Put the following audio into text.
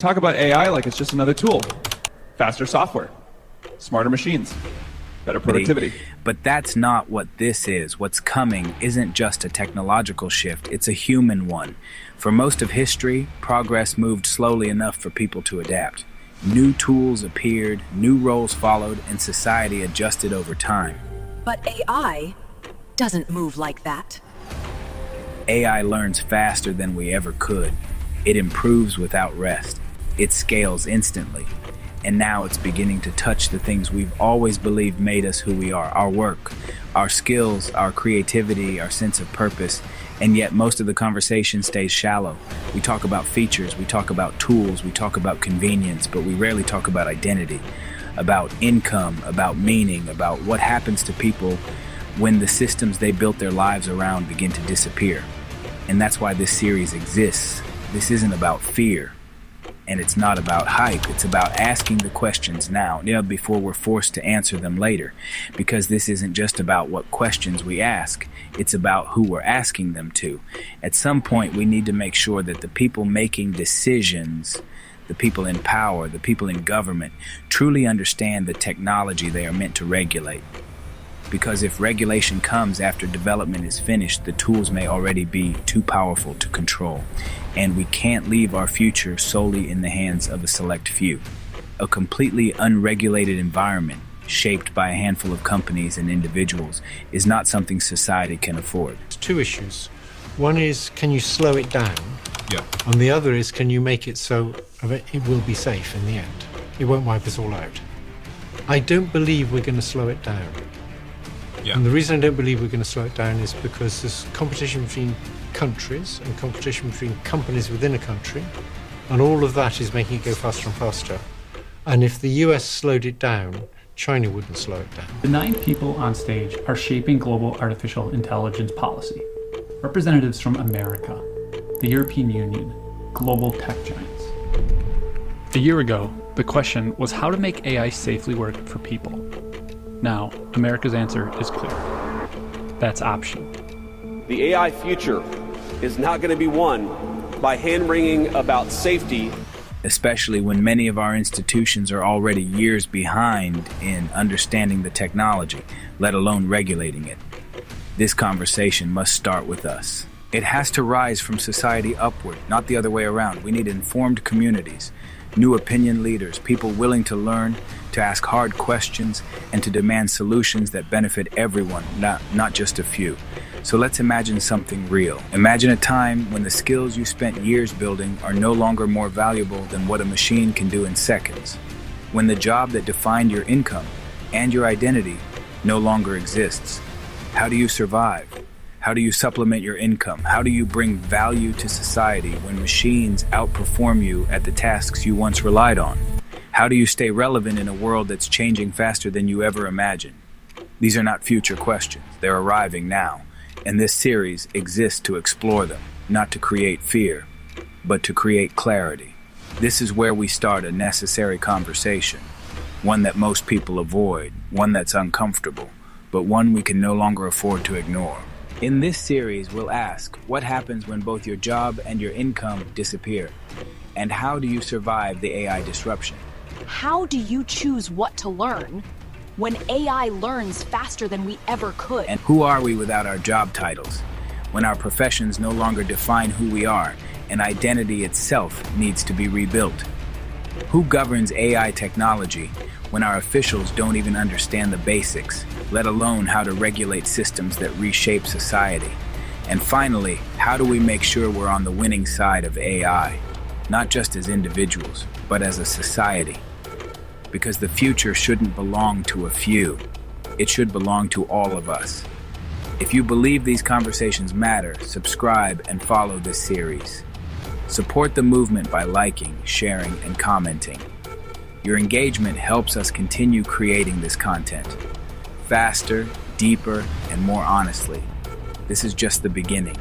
Talk about AI like it's just another tool. Faster software, smarter machines, better productivity. But that's not what this is. What's coming isn't just a technological shift, it's a human one. For most of history, progress moved slowly enough for people to adapt. New tools appeared, new roles followed, and society adjusted over time. But AI doesn't move like that. AI learns faster than we ever could. It improves without rest. It scales instantly. And now it's beginning to touch the things we've always believed made us who we are. Our work, our skills, our creativity, our sense of purpose. And yet most of the conversation stays shallow. We talk about features, we talk about tools, we talk about convenience, but we rarely talk about identity, about income, about meaning, about what happens to people when the systems they built their lives around begin to disappear. And that's why this series exists. This isn't about fear. And it's not about hype. It's about asking the questions now, before we're forced to answer them later. Because this isn't just about what questions we ask. It's about who we're asking them to. At some point, we need to make sure that the people making decisions, the people in power, the people in government, truly understand the technology they are meant to regulate. Because if regulation comes after development is finished, the tools may already be too powerful to control. And we can't leave our future solely in the hands of a select few. A completely unregulated environment, shaped by a handful of companies and individuals, is not something society can afford. Two issues. One is, can you slow it down? Yeah. And the other is, can you make it so it will be safe in the end? It won't wipe us all out. I don't believe we're going to slow it down. Yeah. And the reason I don't believe we're going to slow it down is because there's competition between countries and competition between companies within a country, and all of that is making it go faster and faster. And if the US slowed it down, China wouldn't slow it down. The 9 people on stage are shaping global artificial intelligence policy. Representatives from America, the European Union, global tech giants. A year ago, the question was how to make AI safely work for people. Now, America's answer is clear. That's optional. The AI future is not going to be won by hand-wringing about safety. Especially when many of our institutions are already years behind in understanding the technology, let alone regulating it. This conversation must start with us. It has to rise from society upward, not the other way around. We need informed communities, new opinion leaders, people willing to learn, to ask hard questions, and to demand solutions that benefit everyone, not just a few. So let's imagine something real. Imagine a time when the skills you spent years building are no longer more valuable than what a machine can do in seconds. When the job that defined your income and your identity no longer exists. How do you survive? How do you supplement your income? How do you bring value to society when machines outperform you at the tasks you once relied on? How do you stay relevant in a world that's changing faster than you ever imagined? These are not future questions. They're arriving now. And this series exists to explore them, not to create fear, but to create clarity. This is where we start a necessary conversation, one that most people avoid, one that's uncomfortable, but one we can no longer afford to ignore. In this series, we'll ask, what happens when both your job and your income disappear? And how do you survive the AI disruption? How do you choose what to learn when AI learns faster than we ever could? And who are we without our job titles? When our professions no longer define who we are, and identity itself needs to be rebuilt. Who governs AI technology when our officials don't even understand the basics, let alone how to regulate systems that reshape society? And finally, how do we make sure we're on the winning side of AI, not just as individuals, but as a society? Because the future shouldn't belong to a few. It should belong to all of us. If you believe these conversations matter, subscribe and follow this series. Support the movement by liking, sharing, and commenting. Your engagement helps us continue creating this content. Faster, deeper, and more honestly. This is just the beginning.